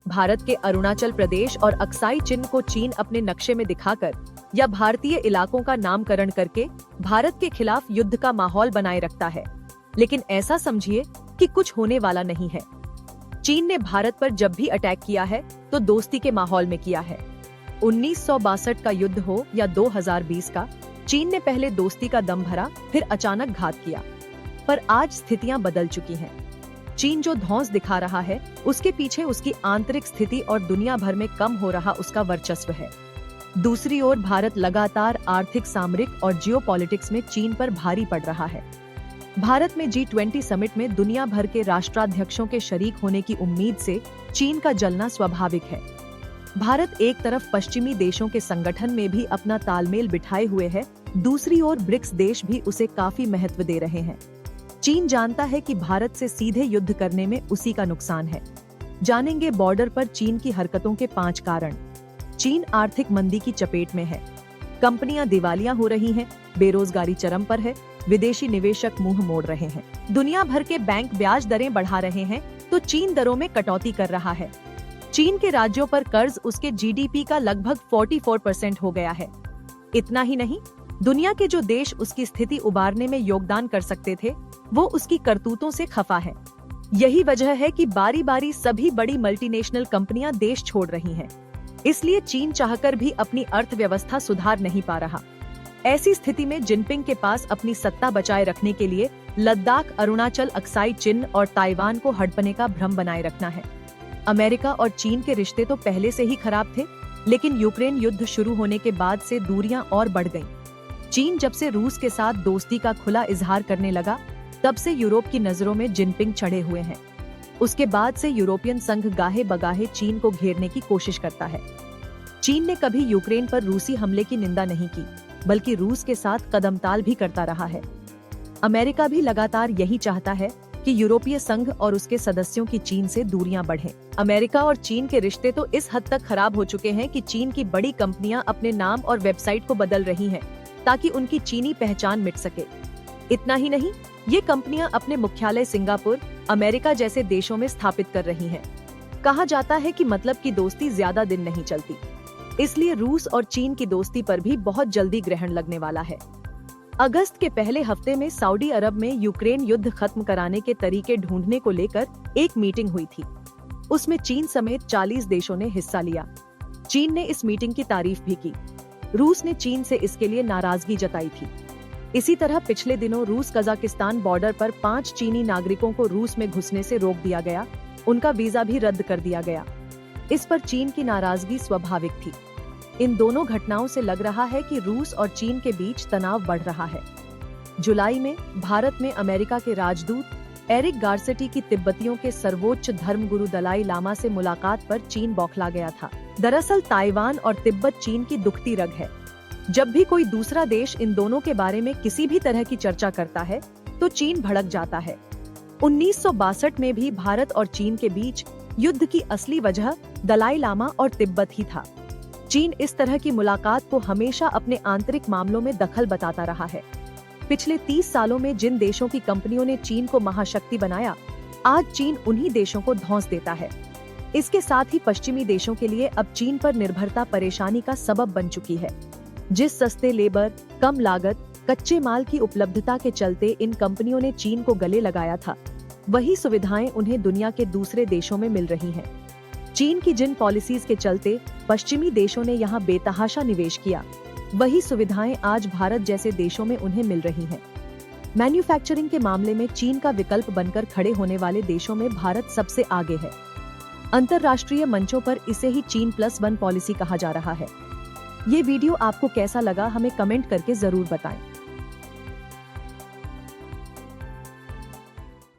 भारत के अरुणाचल प्रदेश और अक्साई चिन्ह को चीन अपने नक्शे में दिखाकर या भारतीय इलाकों का नामकरण करके भारत के खिलाफ युद्ध का माहौल बनाए रखता है। लेकिन ऐसा समझिए कि कुछ होने वाला नहीं है। चीन ने भारत पर जब भी अटैक किया है तो दोस्ती के माहौल में किया है। 1962 का युद्ध हो या 2020 का, चीन ने पहले दोस्ती का दम भरा, फिर अचानक घात किया। पर आज स्थितियां बदल चुकी हैं। चीन जो धौंस दिखा रहा है, उसके पीछे उसकी आंतरिक स्थिति और दुनिया भर में कम हो रहा उसका वर्चस्व है। दूसरी ओर भारत लगातार आर्थिक, सामरिक और जियोपॉलिटिक्स में चीन पर भारी पड़ रहा है। भारत में G20 समिट में दुनिया भर के राष्ट्राध्यक्षों के शरीक होने की उम्मीद से चीन का जलना स्वाभाविक है। भारत एक तरफ पश्चिमी देशों के संगठन में भी अपना तालमेल बिठाए हुए है, दूसरी ओर ब्रिक्स देश भी उसे काफी महत्व दे रहे हैं। चीन जानता है कि भारत से सीधे युद्ध करने में उसी का नुकसान है। जानेंगे बॉर्डर पर चीन की हरकतों के 5 कारण। चीन आर्थिक मंदी की चपेट में है, कंपनियां दिवालिया हो रही हैं, बेरोजगारी चरम पर है, विदेशी निवेशक मुंह मोड़ रहे हैं, दुनिया भर के बैंक ब्याज दरें बढ़ा रहे हैं, तो चीन दरों में कटौती कर रहा है। चीन के राज्यों पर कर्ज उसके GDP का लगभग 44% हो गया है। इतना ही नहीं, दुनिया के जो देश उसकी स्थिति उबारने में योगदान कर सकते थे, वो उसकी करतूतों से खफा है। यही वजह है कि बारी बारी सभी बड़ी मल्टीनेशनल कंपनियां देश छोड़ रही हैं। इसलिए चीन चाहकर भी अपनी अर्थव्यवस्था सुधार नहीं पा रहा। ऐसी स्थिति में जिनपिंग के पास अपनी सत्ता बचाए रखने के लिए लद्दाख, अरुणाचल, अक्साई चिन्ह और ताइवान को हड़पने का भ्रम बनाए रखना है। अमेरिका और चीन के रिश्ते तो पहले से ही खराब थे, लेकिन यूक्रेन युद्ध शुरू होने के बाद से दूरियां और बढ़ गईं। चीन जब से रूस के साथ दोस्ती का खुला इजहार करने लगा, तब से यूरोप की नजरों में जिनपिंग चढ़े हुए हैं। उसके बाद से यूरोपियन संघ गाहे बगाहे चीन को घेरने की कोशिश करता है। चीन ने कभी यूक्रेन पर रूसी हमले की निंदा नहीं की, बल्कि रूस के साथ कदमताल भी करता रहा है। अमेरिका भी लगातार यही चाहता है कि यूरोपीय संघ और उसके सदस्यों की चीन से दूरियां बढ़ें। अमेरिका और चीन के रिश्ते तो इस हद तक खराब हो चुके हैं कि चीन की बड़ी कंपनियां अपने नाम और वेबसाइट को बदल रही हैं, ताकि उनकी चीनी पहचान मिट सके। इतना ही नहीं, ये कंपनियां अपने मुख्यालय सिंगापुर, अमेरिका जैसे देशों में स्थापित कर रही हैं। कहा जाता है कि मतलब की दोस्ती ज्यादा दिन नहीं चलती, इसलिए रूस और चीन की दोस्ती पर भी बहुत जल्दी ग्रहण लगने वाला है। अगस्त के पहले हफ्ते में सऊदी अरब में यूक्रेन युद्ध खत्म कराने के तरीके ढूंढने को लेकर एक मीटिंग हुई थी। उसमें चीन समेत 40 देशों ने हिस्सा लिया। चीन ने इस मीटिंग की तारीफ भी की। रूस ने चीन से इसके लिए नाराजगी जताई थी। इसी तरह पिछले दिनों रूस कजाकिस्तान बॉर्डर पर 5 चीनी नागरिकों को रूस में घुसने से रोक दिया गया, उनका वीजा भी रद्द कर दिया गया। इस पर चीन की नाराजगी स्वाभाविक थी। इन दोनों घटनाओं से लग रहा है कि रूस और चीन के बीच तनाव बढ़ रहा है। जुलाई में भारत में अमेरिका के राजदूत एरिक गारसेटी की तिब्बतियों के सर्वोच्च धर्मगुरु दलाई लामा से मुलाकात पर चीन बौखला गया था। दरअसल ताइवान और तिब्बत चीन की दुखती रग है। जब भी कोई दूसरा देश इन दोनों के बारे में किसी भी तरह की चर्चा करता है, तो चीन भड़क जाता है। 1962 में भी भारत और चीन के बीच युद्ध की असली वजह दलाई लामा और तिब्बत ही था। चीन इस तरह की मुलाकात को हमेशा अपने आंतरिक मामलों में दखल बताता रहा है। पिछले 30 सालों में जिन देशों की कंपनियों ने चीन को महाशक्ति बनाया, आज चीन उन्हीं देशों को धौंस देता है। इसके साथ ही पश्चिमी देशों के लिए अब चीन पर निर्भरता परेशानी का सबब बन चुकी है। जिस सस्ते लेबर, कम लागत, कच्चे माल की उपलब्धता के चलते इन कंपनियों ने चीन को गले लगाया था, वही सुविधाएं उन्हें दुनिया के दूसरे देशों में मिल रही हैं। चीन की जिन पॉलिसीज के चलते पश्चिमी देशों ने यहाँ बेतहाशा निवेश किया, वही सुविधाएं आज भारत जैसे देशों में उन्हें मिल रही हैं। मैन्युफैक्चरिंग के मामले में चीन का विकल्प बनकर खड़े होने वाले देशों में भारत सबसे आगे है। अंतर्राष्ट्रीय मंचों पर इसे ही China+1 पॉलिसी कहा जा रहा है। ये वीडियो आपको कैसा लगा, हमें कमेंट करके जरूर बताएं।